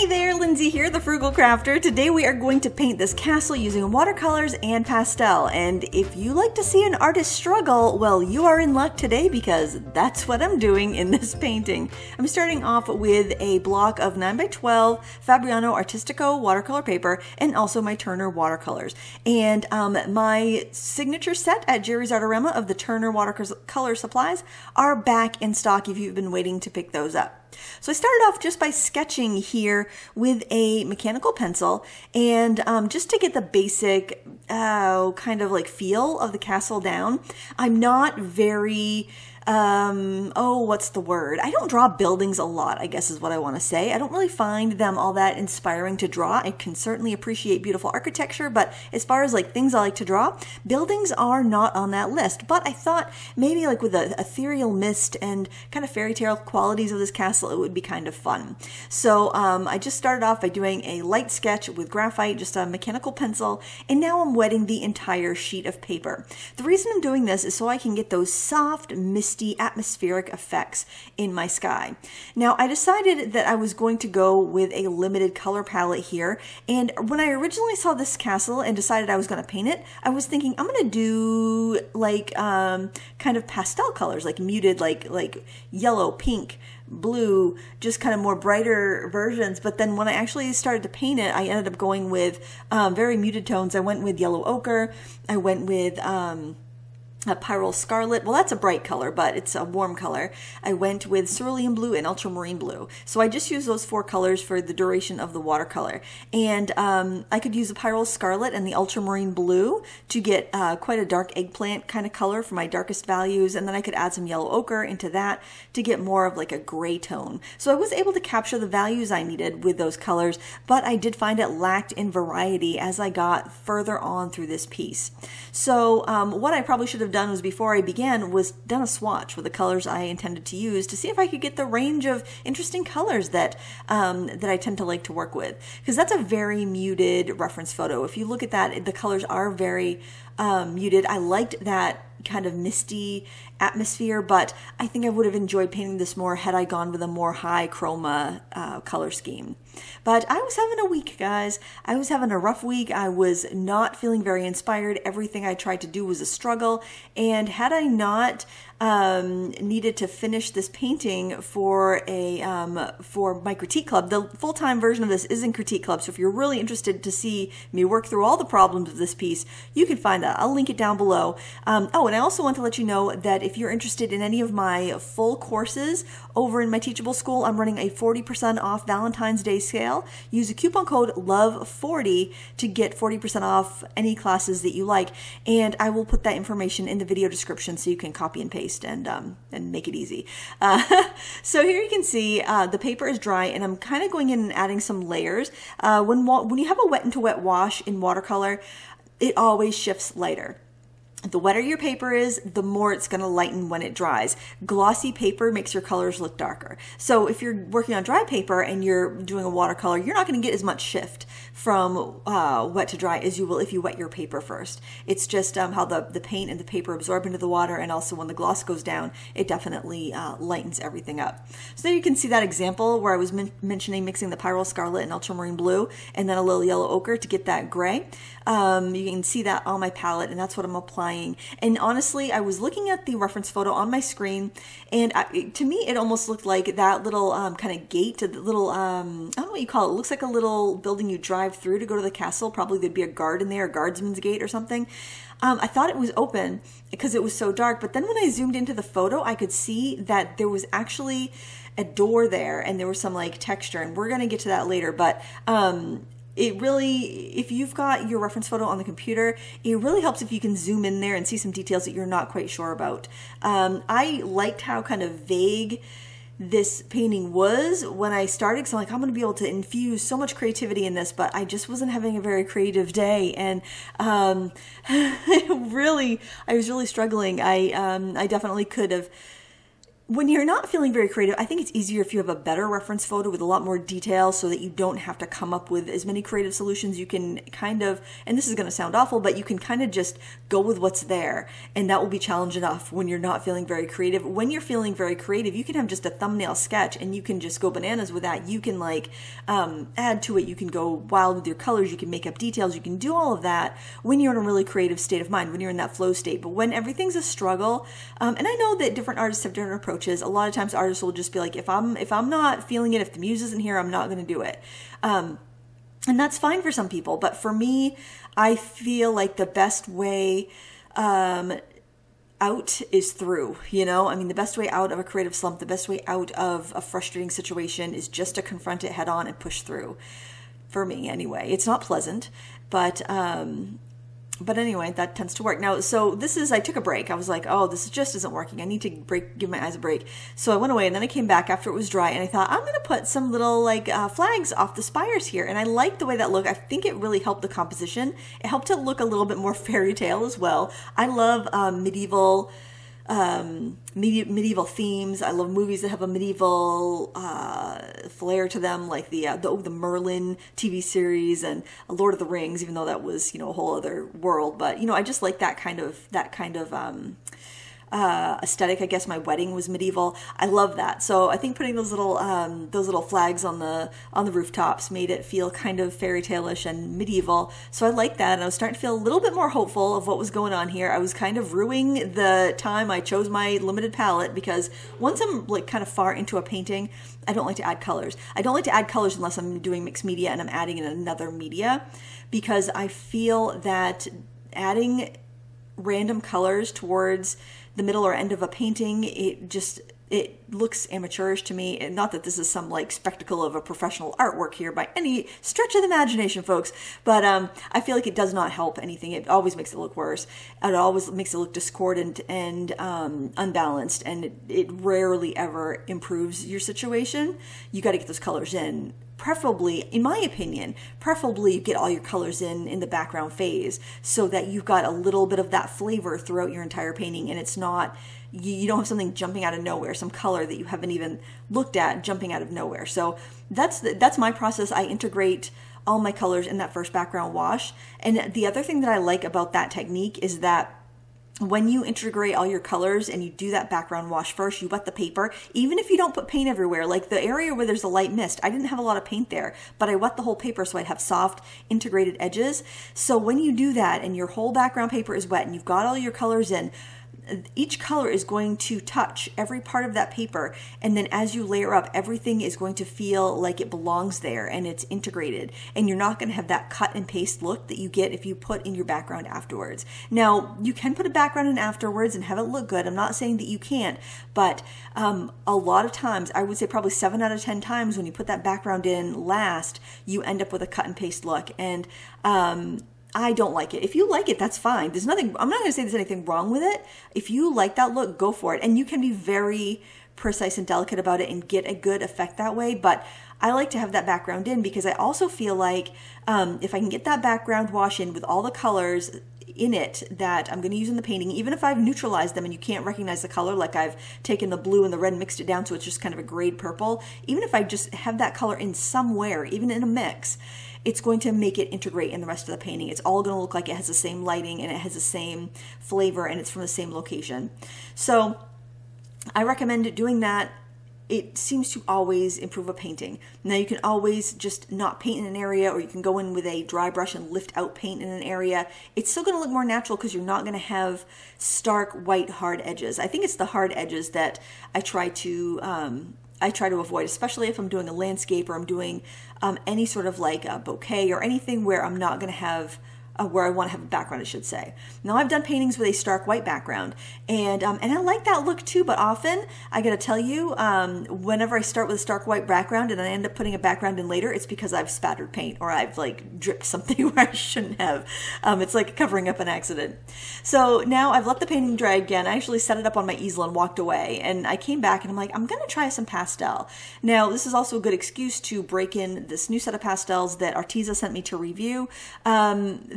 Hi there, Lindsay here, the Frugal Crafter. Today we are going to paint this castle using watercolors and pastel. And if you like to see an artist struggle, well, you are in luck today because that's what I'm doing in this painting. I'm starting off with a block of 9x12 Fabriano Artistico watercolor paper and also my Turner watercolors. And my signature set at Jerry's Artorama of the Turner watercolor supplies are back in stock if you've been waiting to pick those up. So I started off just by sketching here with a mechanical pencil and just to get the basic kind of like feel of the castle down. I'm not very what's the word? I don't draw buildings a lot, I guess is what I want to say. I don't really find them all that inspiring to draw. I can certainly appreciate beautiful architecture, but as far as like things I like to draw, buildings are not on that list. But I thought maybe like with the ethereal mist and kind of fairy tale qualities of this castle, it would be kind of fun. So I just started off by doing a light sketch with graphite, just a mechanical pencil, and now I'm wetting the entire sheet of paper. The reason I'm doing this is so I can get those soft, misty, atmospheric effects in my sky. Now, I decided that I was going to go with a limited color palette here, and when I originally saw this castle and decided I was going to paint it, I was thinking I'm going to do like kind of pastel colors, like muted, like yellow, pink, blue, just kind of more brighter versions. But then when I actually started to paint it, I ended up going with very muted tones. I went with yellow ochre. I went with a pyro scarlet. Well, that's a bright color, but it's a warm color. I went with cerulean blue and ultramarine blue. So I just used those four colors for the duration of the watercolor. And I could use the pyro scarlet and the ultramarine blue to get quite a dark eggplant kind of color for my darkest values. And then I could add some yellow ochre into that to get more of like a gray tone. So I was able to capture the values I needed with those colors, but I did find it lacked in variety as I got further on through this piece. So what I probably should have done was before I began was done a swatch with the colors I intended to use to see if I could get the range of interesting colors that that I tend to like to work with, because that's a very muted reference photo. If you look at that, the colors are very muted. I liked that kind of misty atmosphere, but I think I would have enjoyed painting this more had I gone with a more high chroma color scheme. But I was having a week, guys. I was having a rough week. I was not feeling very inspired. Everything I tried to do was a struggle, and had I not needed to finish this painting for my critique club. The full-time version of this is in critique club, so if you're really interested to see me work through all the problems of this piece, you can find that. I'll link it down below. Oh, and I also want to let you know that if you're interested in any of my full courses over in my Teachable School, I'm running a 40% off Valentine's Day sale. Use the coupon code LOVE40 to get 40% off any classes that you like, and I will put that information in the video description so you can copy and paste and make it easy. So here you can see the paper is dry, and I'm kind of going in and adding some layers. When you have a wet into wet wash in watercolor, it always shifts lighter. The wetter your paper is, the more it's going to lighten when it dries. Glossy paper makes your colors look darker. So if you're working on dry paper and you're doing a watercolor, you're not going to get as much shift from wet to dry as you will if you wet your paper first. It's just how the paint and the paper absorb into the water, and also when the gloss goes down, it definitely lightens everything up. So there you can see that example where I was mentioning mixing the pyro scarlet and ultramarine blue and then a little yellow ochre to get that gray. You can see that on my palette, and that's what I'm applying. And honestly, I was looking at the reference photo on my screen, and to me, it almost looked like that little kind of gate, the little, I don't know what you call it. It looks like a little building you drive through to go to the castle. Probably there'd be a guard in there, a guardsman's gate or something. I thought it was open because it was so dark, but then when I zoomed into the photo, I could see that there was actually a door there, and there was some like texture, and we're going to get to that later, but it really, if you've got your reference photo on the computer, it really helps if you can zoom in there and see some details that you're not quite sure about. I liked how kind of vague this painting was when I started, because I'm like, I'm going to be able to infuse so much creativity in this, but I just wasn't having a very creative day, and I was really struggling. I definitely could have when you're not feeling very creative, I think it's easier if you have a better reference photo with a lot more detail so that you don't have to come up with as many creative solutions. You can kind of, and this is going to sound awful, but you can kind of just go with what's there, and that will be challenge enough when you're not feeling very creative. When you're feeling very creative, you can have just a thumbnail sketch and you can just go bananas with that. You can like add to it. You can go wild with your colors. You can make up details. You can do all of that when you're in a really creative state of mind, when you're in that flow state. But when everything's a struggle, and I know that different artists have different approaches. A lot of times artists will just be like, if I'm not feeling it, if the muse isn't here, I'm not going to do it. And that's fine for some people. But for me, I feel like the best way out is through, you know? I mean, the best way out of a creative slump, the best way out of a frustrating situation is just to confront it head on and push through. For me, anyway. It's not pleasant, but anyway, that tends to work. Now, so I took a break. I was like, oh, this just isn't working. I need to give my eyes a break. So I went away, and then I came back after it was dry, and I thought, I'm going to put some little like flags off the spires here. And I liked the way that looked. I think it really helped the composition. It helped it look a little bit more fairy tale as well. I love medieval themes. I love movies that have a medieval flair to them, like the Merlin TV series and Lord of the Rings, even though that was, you know, a whole other world. But, you know, I just like that kind of aesthetic. I guess my wedding was medieval. I love that. So I think putting those little flags on the rooftops made it feel kind of fairy tale-ish and medieval. So I like that, and I was starting to feel a little bit more hopeful of what was going on here. I was kind of ruining the time I chose my limited palette, because once I'm like kind of far into a painting, I don't like to add colors. I don't like to add colors unless I'm doing mixed media and I'm adding in another media, because I feel that adding random colors towards the middle or end of a painting, it looks amateurish to me. And not that this is some like spectacle of a professional artwork here by any stretch of the imagination, folks, but I feel like it does not help anything. It always makes it look worse. It always makes it look discordant and unbalanced, and it rarely ever improves your situation. You got to get those colors in. Preferably, in my opinion, you get all your colors in the background phase, so that you've got a little bit of that flavor throughout your entire painting, and it's not, you don't have something jumping out of nowhere, some color that you haven't even looked at jumping out of nowhere. So that's my process. I integrate all my colors in that first background wash. And the other thing that I like about that technique is that when you integrate all your colors and you do that background wash first, you wet the paper, even if you don't put paint everywhere, like the area where there's a light mist, I didn't have a lot of paint there, but I wet the whole paper so I'd have soft integrated edges. So when you do that and your whole background paper is wet and you've got all your colors in, each color is going to touch every part of that paper, and then as you layer up, everything is going to feel like it belongs there and it's integrated, and you're not going to have that cut and paste look that you get if you put in your background afterwards. Now, you can put a background in afterwards and have it look good. I'm not saying that you can't, but a lot of times, I would say probably 7 out of 10 times, when you put that background in last, you end up with a cut and paste look, and I don't like it. If you like it, that's fine. There's nothing, I'm not going to say there's anything wrong with it. If you like that look, go for it. And you can be very precise and delicate about it and get a good effect that way. But I like to have that background in, because I also feel like if I can get that background wash in with all the colors in it that I'm going to use in the painting, even if I've neutralized them and you can't recognize the color, like I've taken the blue and the red, mixed it down so it's just kind of a grade purple, even if I just have that color in somewhere, even in a mix, it's going to make it integrate in the rest of the painting. It's all going to look like it has the same lighting and it has the same flavor and it's from the same location. So I recommend doing that. It seems to always improve a painting. Now you can always just not paint in an area, or you can go in with a dry brush and lift out paint in an area. It's still going to look more natural because you're not going to have stark white hard edges. I think it's the hard edges that I try to avoid, especially if I'm doing a landscape or I'm doing any sort of like a bouquet or anything where I'm not going to have where I want to have a background, I should say. Now I've done paintings with a stark white background, and I like that look too, but often, I gotta tell you, whenever I start with a stark white background and I end up putting a background in later, it's because I've spattered paint or I've like dripped something where I shouldn't have. It's like covering up an accident. So now I've let the painting dry again. I actually set it up on my easel and walked away, and I came back and I'm like, I'm gonna try some pastel. Now this is also a good excuse to break in this new set of pastels that Arteza sent me to review.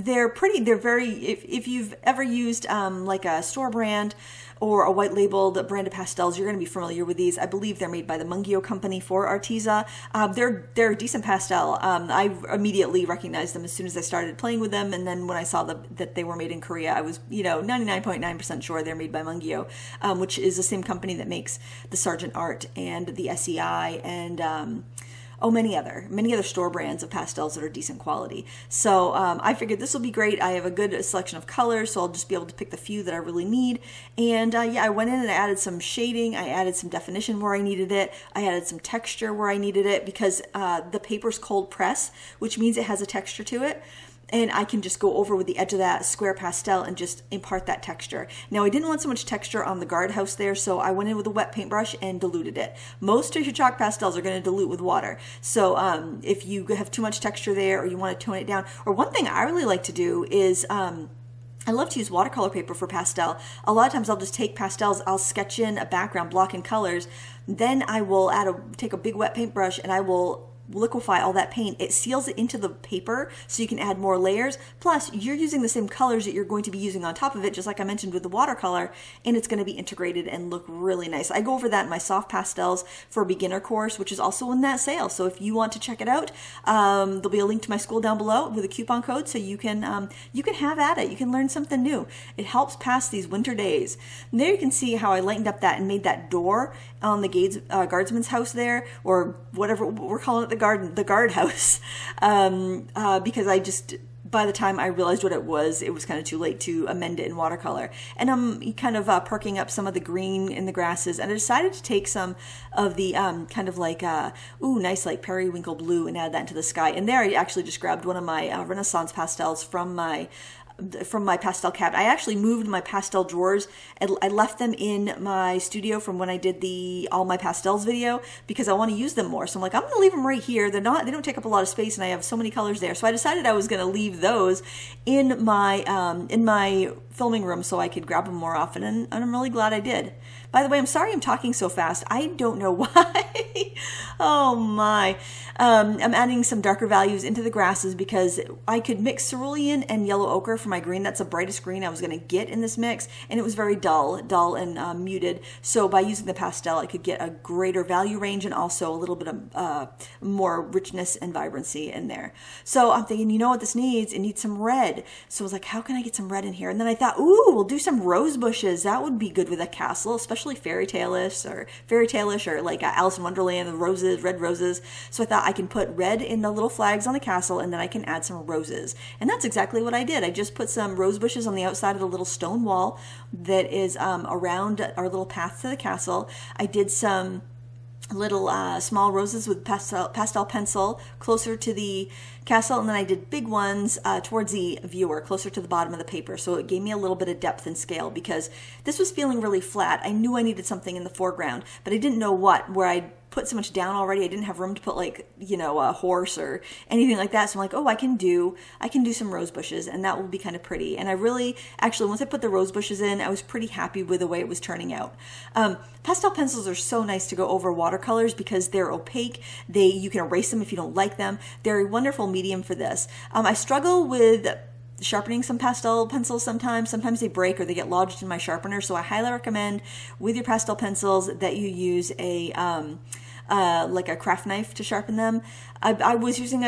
they're pretty, they're very, if you've ever used like a store brand or a white labeled brand of pastels, you're going to be familiar with these. I believe they're made by the Mungio company for Arteza. They're a decent pastel. I immediately recognized them as soon as I started playing with them, and then when I saw that they were made in Korea, I was 99.9% sure they're made by Mungio, which is the same company that makes the Sargent Art and the SEI and many other store brands of pastels that are decent quality. So I figured this will be great. I have a good selection of colors, so I'll just be able to pick the few that I really need. And yeah, I went in and I added some shading. I added some definition where I needed it. I added some texture where I needed it because the paper's cold press, which means it has a texture to it. And I can just go over with the edge of that square pastel and just impart that texture. Now, I didn't want so much texture on the guardhouse there, so I went in with a wet paintbrush and diluted it. Most of your chalk pastels are going to dilute with water. So if you have too much texture there or you want to tone it down, or one thing I really like to do is I love to use watercolor paper for pastel. A lot of times I'll just take pastels, I'll sketch in a background, block in colors, then I will take a big wet paintbrush and I will liquefy all that paint. It seals it into the paper so you can add more layers. Plus, you're using the same colors that you're going to be using on top of it, just like I mentioned with the watercolor, and it's going to be integrated and look really nice. I go over that in my soft pastels for a beginner course, which is also in that sale. So if you want to check it out, there'll be a link to my school down below with a coupon code, so you can have at it. You can learn something new. It helps pass these winter days. And there you can see how I lightened up that and made that door on the guardsman's house there, or whatever we're calling it, the guardhouse, because by the time I realized what it was kind of too late to amend it in watercolor. And I'm kind of perking up some of the green in the grasses, and I decided to take some of the kind of like nice like periwinkle blue and add that into the sky. And there I actually just grabbed one of my Renaissance pastels from my pastel cabinet. I actually moved my pastel drawers and I left them in my studio from when I did the all my pastels video because I want to use them more. So I'm like, I'm going to leave them right here. They don't take up a lot of space and I have so many colors there. So I decided I was going to leave those in my filming room so I could grab them more often, and I'm really glad I did. By the way, I'm sorry I'm talking so fast. I don't know why. Oh my. I'm adding some darker values into the grasses because I could mix cerulean and yellow ochre for my green. That's the brightest green I was going to get in this mix, and it was very dull and muted. So by using the pastel, I could get a greater value range and also a little bit of more richness and vibrancy in there. So I'm thinking, you know what this needs? It needs some red. So I was like, how can I get some red in here? And then I thought, ooh, we'll do some rose bushes. That would be good with a castle, especially fairy tale-ish or like Alice in Wonderland, the roses, red roses. So I thought I can put red in the little flags on the castle, and then I can add some roses. And that's exactly what I did. I just put some rose bushes on the outside of the little stone wall that is around our little path to the castle. I did some little small roses with pastel pencil closer to the castle, and then I did big ones towards the viewer, closer to the bottom of the paper. So it gave me a little bit of depth and scale because this was feeling really flat. I knew I needed something in the foreground, but I didn't know what, where I'd put so much down already. I didn't have room to put like, a horse or anything like that. So I'm like, oh, I can do some rose bushes, and that will be kind of pretty. And I really, actually, once I put the rose bushes in, I was pretty happy with the way it was turning out. Pastel pencils are so nice to go over watercolors because they're opaque. You can erase them if you don't like them. They're a wonderful medium for this. I struggle with sharpening some pastel pencils sometimes. Sometimes they break or they get lodged in my sharpener. So I highly recommend with your pastel pencils that you use a like a craft knife to sharpen them. I was using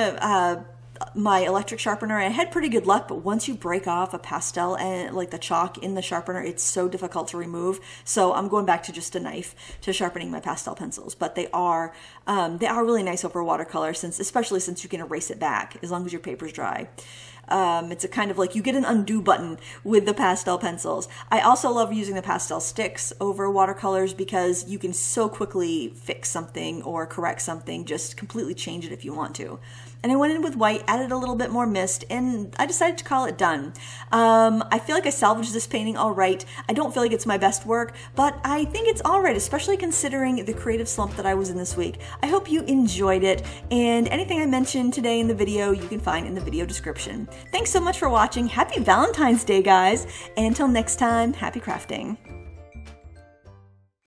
my electric sharpener, and I had pretty good luck, but once you break off a pastel and like the chalk in the sharpener, it's so difficult to remove. So I'm going back to just a knife to sharpening my pastel pencils, but they are really nice over watercolor, especially since you can erase it back as long as your paper's dry. It's a kind of like you get an undo button with the pastel pencils. I also love using the pastel sticks over watercolors because you can so quickly fix something or correct something, just completely change it if you want to. And I went in with white, added a little bit more mist, and I decided to call it done. I feel like I salvaged this painting all right. I don't feel like it's my best work, but I think it's all right, especially considering the creative slump that I was in this week. I hope you enjoyed it, and anything I mentioned today in the video you can find in the video description. Thanks so much for watching. Happy Valentine's Day, guys, and until next time, happy crafting.